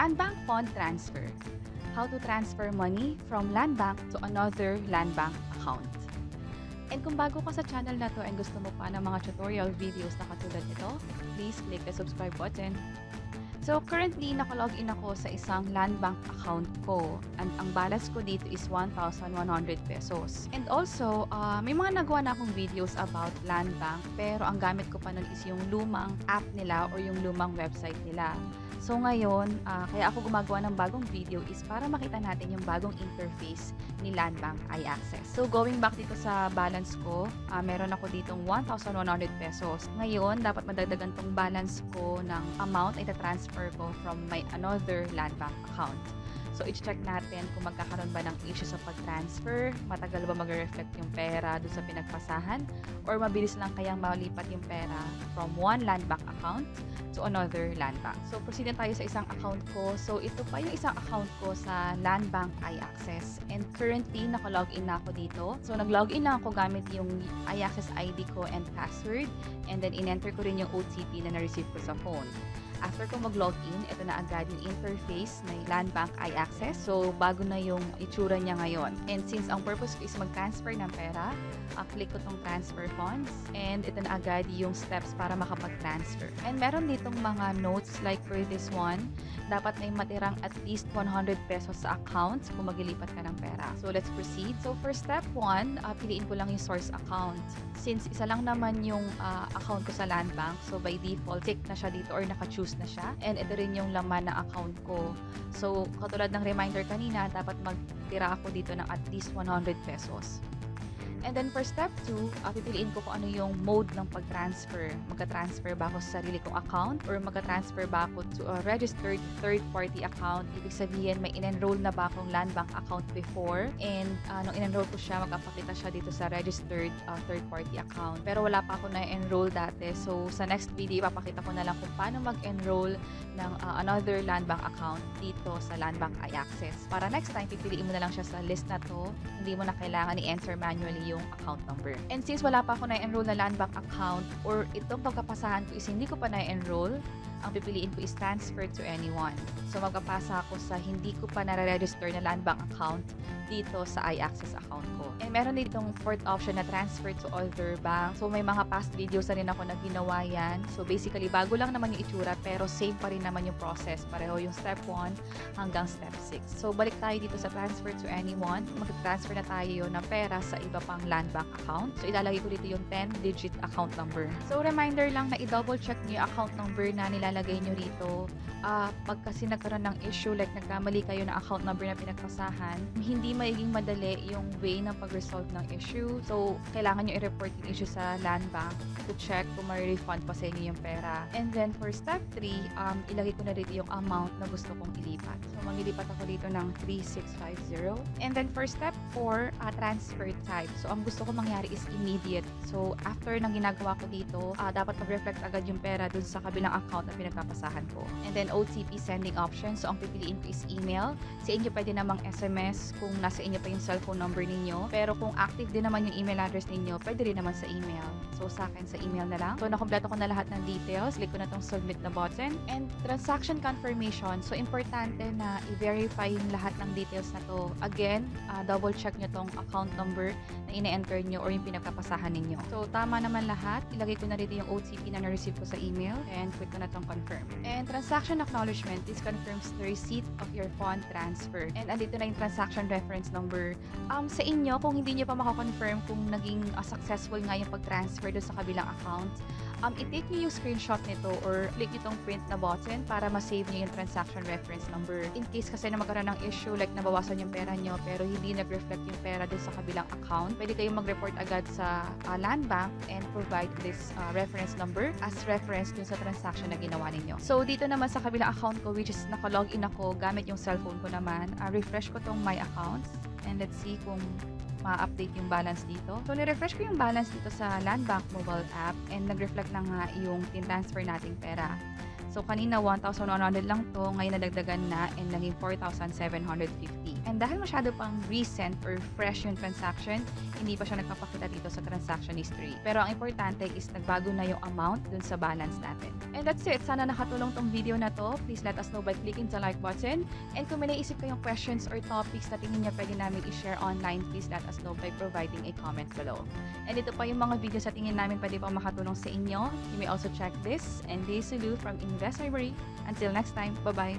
Land Bank Fund Transfer. How to transfer money from land bank to another land bank account. And kung bago ka sa channel na to and gusto mo pa ng mga tutorial videos na katulad nito, please click the subscribe button. So currently, nakalogin ako sa isang land bank account ko and ang balance ko dito is 1,100 pesos. And also, may mga nagawa na akong videos about land bank pero ang gamit ko pa nun is yung lumang app nila or yung lumang website nila. So ngayon, kaya ako gumagawa ng bagong video is para makita natin yung bagong interface ni Land Bank iAccess. So going back dito sa balance ko, meron ako ditong 1,100 pesos. Ngayon, dapat madagdagan tong balance ko ng amount na ita-transfer ko from my another Land Bank account. So, i-check natin kung magkakaroon ba ng issue sa pag-transfer, matagal ba mag-reflect yung pera doon sa pinagpasahan, or mabilis lang kayang malipat yung pera from one land bank account to another land bank. So, proceed na tayo sa isang account ko. So, ito pa yung isang account ko sa Land Bank iAccess. And currently, naka-login na ako dito. So, nag-login na ako gamit yung iAccess ID ko and password. And then, in-enter ko rin yung OTP na na-receive ko sa phone. After ko mag-login, ito na agad yung interface ng Land Bank iAccess. So, bago na yung itsura niya ngayon. And since ang purpose ko is mag-transfer ng pera, click ko tong transfer funds. And ito na agad yung steps para makapag-transfer. And meron ditong mga notes like for this one, dapat may matirang at least 100 pesos sa accounts kung maglilipat ka ng pera. So, let's proceed. So, for step 1, piliin ko lang yung source account. Since isa lang naman yung account ko sa Land Bank, so by default, tick na siya dito or naka-choose na siya. And ito rin yung laman ng account ko. So, katulad ng reminder kanina, dapat magtira ako dito ng at least 100 pesos. And then for step 2, pipiliin ko kung ano yung mode ng pag-transfer. Magka-transfer ba ako sa sarili kong account or magka-transfer ba ako to a registered third-party account? Ibig sabihin, may in-enroll na ba akong land bank account before? And nung in-enroll ko siya, magpapakita siya dito sa registered third-party account. Pero wala pa ako na-enroll dati. So sa next video, ipapakita ko na lang kung paano mag-enroll ng another land bank account dito sa Land Bank iAccess. Para next time, pipiliin mo na lang siya sa list na to. Hindi mo na kailangan i-enter manually yung account number. And since wala pa ako na-enroll na land bank account or itong pagkapasahan ko is hindi ko pa na-enroll, ang pipiliin ko is transfer to anyone. So magpapasa ako sa hindi ko pa nare-register na land bank account dito sa iAccess account ko. And meron ditong fourth option na transfer to other bank. So may mga past videos na rin ako na ginawa yan. So basically, bago lang naman yung itsura pero same pa rin naman yung process. Pareho yung step 1 hanggang step 6. So balik tayo dito sa transfer to anyone. Mag-transfer na tayo ng pera sa iba pang land bank account. So ilalagay ko dito yung 10-digit account number. So reminder lang na i-double check niyo yung account number na nilalagay nyo rito. Pag kasi nagkaroon ng issue like nagkamali kayo ng account number na pinagpasahan, hindi magiging madali yung way ng pag-resolve ng issue. So, kailangan nyo i-report yung issue sa land bank to check kung ma-refund pa sa inyo yung pera. And then, for step 3, ilagay ko na dito yung amount na gusto kong ilipat. So, maglilipat ako dito ng 3,650. And then, for step 4, transfer type. So, ang gusto ko mangyari is immediate. So, after ng ginagawa ko dito, dapat mag-reflect agad yung pera dun sa kabilang account na pinagpapasahan ko. And then, OTP sending option. So, ang pipiliin ko is email. Sa inyo pwede namang SMS kung nasa inyo pa yung cellphone number ninyo. Pero kung active din naman yung email address ninyo, pwede rin naman sa email. So, sa akin sa email na lang. So, nakompleto ko na lahat ng details. Click ko na tong submit na button. And transaction confirmation. So, importante na i-verify yung lahat ng details na to. Again, double check nyo tong account number na ine-enter nyo or yung pinagpapasahan ninyo. So, tama naman lahat. Ilagay ko na dito yung OTP na na-receive ko sa email. And click ko na tong confirm. And transaction acknowledgement, this confirms the receipt of your fund transfer. And andito na yung transaction reference number. Sa inyo, kung hindi nyo pa makakonfirm kung naging successful nga yung pag-transfer doon sa kabilang account, i-take nyo yung screenshot nito or click nyo itong print na button para ma-save nyo yung transaction reference number. In case kasi na magkaroon ng issue like nabawasan yung pera nyo pero hindi nag-reflect yung pera doon sa kabilang account, pwede kayong mag-report agad sa land bank and provide this reference number as reference dun sa transaction na ginawa ninyo. So, dito naman sa kabilang account ko, which is naka-login ako gamit yung cellphone ko naman, refresh ko tong my accounts and let's see kung ma-update yung balance dito. So, ni-refresh ko yung balance dito sa Land Bank mobile app and nag-reflect na nga yung tin-transfer nating pera. So kanina 1,100 lang to, ngayon nadagdagan na and naging 4,750. And dahil masyado pang recent or fresh yung transaction, hindi pa siya nagpapakita dito sa transaction history. Pero ang importante is nagbago na yung amount dun sa balance natin. And that's it. Sana nakatulong tong video na to. Please let us know by clicking the like button. And kung may naisip kayong questions or topics na tingin niya pwede namin i-share online, please let us know by providing a comment below. And ito pa yung mga videos sa tingin namin pwede pang makatulong sa inyo. You may also check this and this Sulu from Invest Library. Until next time, bye-bye!